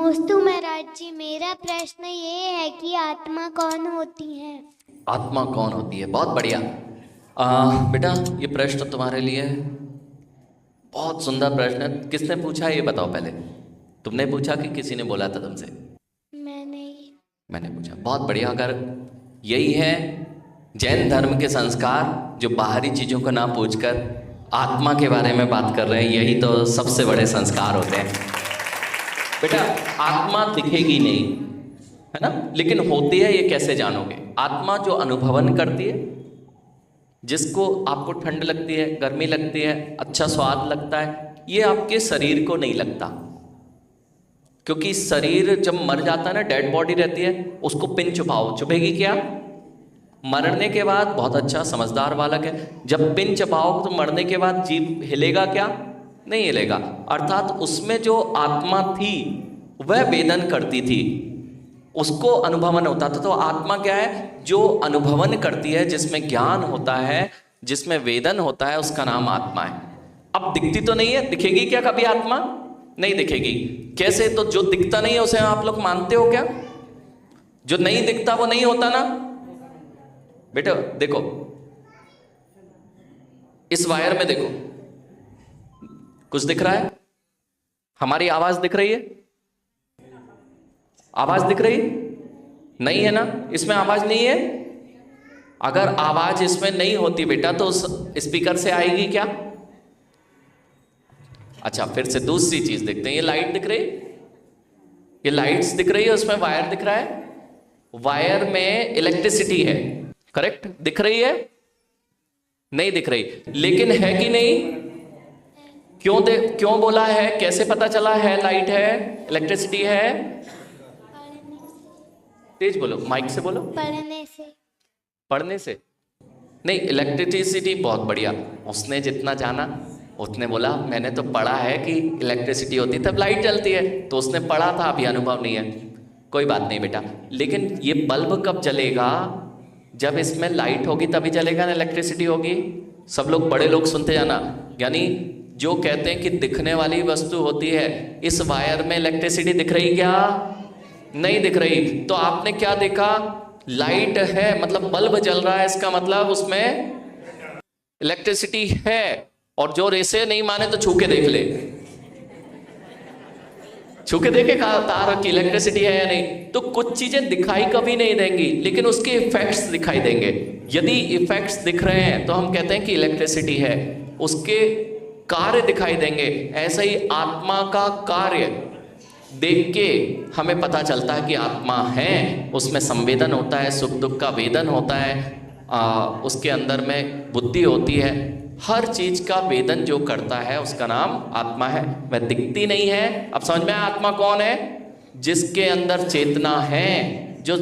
नमोस्तु महाराज जी, मेरा प्रश्न ये है कि आत्मा कौन होती है? आत्मा कौन होती है? बहुत बढ़िया। बेटा, ये प्रश्न तुम्हारे लिए बहुत सुंदर प्रश्न है। किसने पूछा ये बताओ पहले। तुमने पूछा कि किसी ने बोला था तुमसे? मैंने पूछा। बहुत बढ़िया। अगर यही है जैन धर्म के संस्कार, जो बाहरी चीज़ों को ना पूछकर आत्मा के बारे में बात कर रहे हैं, यही तो सबसे बड़े संस्कार होते हैं। बेटा, आत्मा दिखेगी नहीं, है ना, लेकिन होती है, ये कैसे जानोगे? आत्मा जो अनुभवन करती है, जिसको आपको ठंड लगती है, गर्मी लगती है, अच्छा स्वाद लगता है, ये आपके शरीर को नहीं लगता। क्योंकि शरीर जब मर जाता है ना, डेड बॉडी रहती है, उसको पिन चुभाओ, चुभेगी क्या? मरने के बाद बहुत अच्छा समझदार बालक है, जब पिन चबाओ तो मरने के बाद जीभ हिलेगा क्या? नहीं हिलेगा। अर्थात उसमें जो आत्मा थी वह वेदन करती थी, उसको अनुभवन होता था। तो आत्मा क्या है? जो अनुभवन करती है, जिसमें ज्ञान होता है, जिसमें वेदन होता है, उसका नाम आत्मा है। अब दिखती तो नहीं है, दिखेगी क्या कभी आत्मा? नहीं दिखेगी। कैसे? तो जो दिखता नहीं है उसे आप लोग मानते हो क्या? जो नहीं दिखता वो नहीं होता ना। बेटा देखो, इस वायर में देखो, कुछ दिख रहा है? हमारी आवाज दिख रही है? आवाज दिख रही नहीं है ना? इसमें आवाज नहीं है। अगर आवाज इसमें नहीं होती बेटा, तो उस स्पीकर से आएगी क्या? अच्छा, फिर से दूसरी चीज देखते हैं। ये लाइट दिख रही, ये लाइट्स दिख रही है, उसमें वायर दिख रहा है, वायर में इलेक्ट्रिसिटी है, करेक्ट? दिख रही है? नहीं दिख रही, लेकिन है कि नहीं? क्यों बोला है? कैसे पता चला है? लाइट है, इलेक्ट्रिसिटी है। तेज बोलो, माइक से बोलो। पढ़ने से नहीं, इलेक्ट्रिसिटी। बहुत बढ़िया। उसने जितना जाना उसने बोला, मैंने तो पढ़ा है कि इलेक्ट्रिसिटी होती तब लाइट जलती है, तो उसने पढ़ा था, अभी अनुभव नहीं है। कोई बात नहीं बेटा, लेकिन ये बल्ब कब जलेगा? जब इसमें लाइट होगी तभी जलेगा ना, इलेक्ट्रिसिटी होगी। सब लोग, बड़े लोग सुनते जाना। यानी जो कहते हैं कि दिखने वाली वस्तु होती है, इस वायर में इलेक्ट्रिसिटी दिख रही क्या? नहीं दिख रही। तो आपने क्या देखा? लाइट है, मतलब बल्ब जल रहा है, इसका मतलब उसमें इलेक्ट्रिसिटी है। और जो रेसे नहीं माने तो छू के देख ले, छू के देखे कहा तार की इलेक्ट्रिसिटी है या नहीं। तो कुछ चीजें दिखाई कभी नहीं देंगी, लेकिन उसके इफेक्ट्स दिखाई देंगे। यदि इफेक्ट्स दिख रहे हैं तो हम कहते हैं कि इलेक्ट्रिसिटी है, उसके कार्य दिखाई देंगे। ऐसा ही आत्मा का कार्य देख के हमें पता चलता है कि आत्मा है। उसमें संवेदन होता है, सुख दुख का वेदन होता है, उसके अंदर में बुद्धि होती है। हर चीज का वेदन जो करता है उसका नाम आत्मा है। वह दिखती नहीं है। अब समझ में आया आत्मा कौन है? जिसके अंदर चेतना है, जो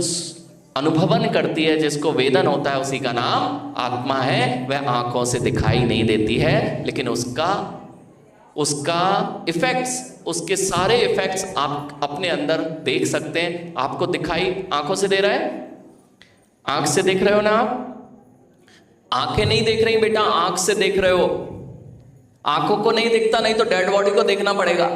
अनुभवन करती है, जिसको वेदन होता है, उसी का नाम आत्मा है। वह आंखों से दिखाई नहीं देती है, लेकिन उसका इफेक्ट्स, उसके सारे इफेक्ट्स आप अपने अंदर देख सकते हैं। आपको दिखाई आंखों से दे रहा है? आंख से देख रहे हो ना आप? आंखें नहीं देख रही बेटा, आंख से देख रहे हो। आंखों को नहीं दिखता, नहीं तो डेड बॉडी को देखना पड़ेगा।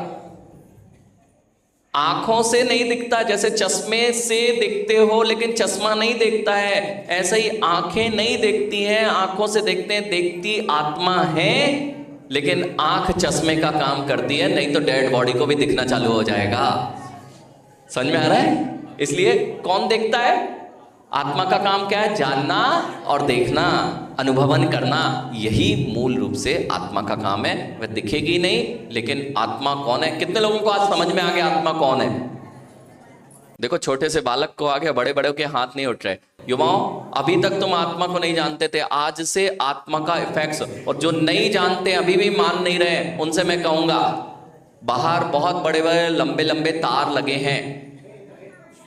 आंखों से नहीं दिखता, जैसे चश्मे से दिखते हो लेकिन चश्मा नहीं देखता है, ऐसे ही आंखें नहीं देखती हैं, आंखों से देखते हैं। देखती आत्मा है, लेकिन आंख चश्मे का काम करती है, नहीं तो डेड बॉडी को भी दिखना चालू हो जाएगा। समझ में आ रहा है? इसलिए कौन देखता है? आत्मा का काम क्या है? जानना और देखना, अनुभवन करना। यही मूल रूप से आत्मा का काम है। वह दिखेगी नहीं, लेकिन आत्मा कौन है? कितने लोगों को आज समझ में आ गया आत्मा कौन है? देखो, छोटे से बालक को आ गया, बड़े बड़े के हाथ नहीं उठ रहे। युवाओं, अभी तक तुम आत्मा को नहीं जानते थे, आज से आत्मा का इफेक्ट्स, और जो नहीं जानते अभी भी मान नहीं रहे, उनसे मैं कहूंगा, बाहर बहुत बड़े बड़े लंबे लंबे तार लगे हैं,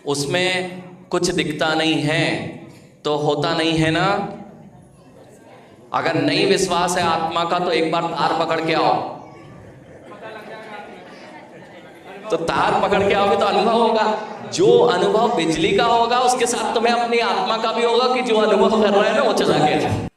उसमें कुछ दिखता नहीं है तो होता नहीं है ना। अगर नहीं विश्वास है आत्मा का, तो एक बार तार पकड़ के आओ, तो तार पकड़ के आओगे तो अनुभव होगा। जो अनुभव बिजली का होगा, उसके साथ तुम्हें अपनी आत्मा का भी होगा कि जो अनुभव कर रहा है ना वो चला गया।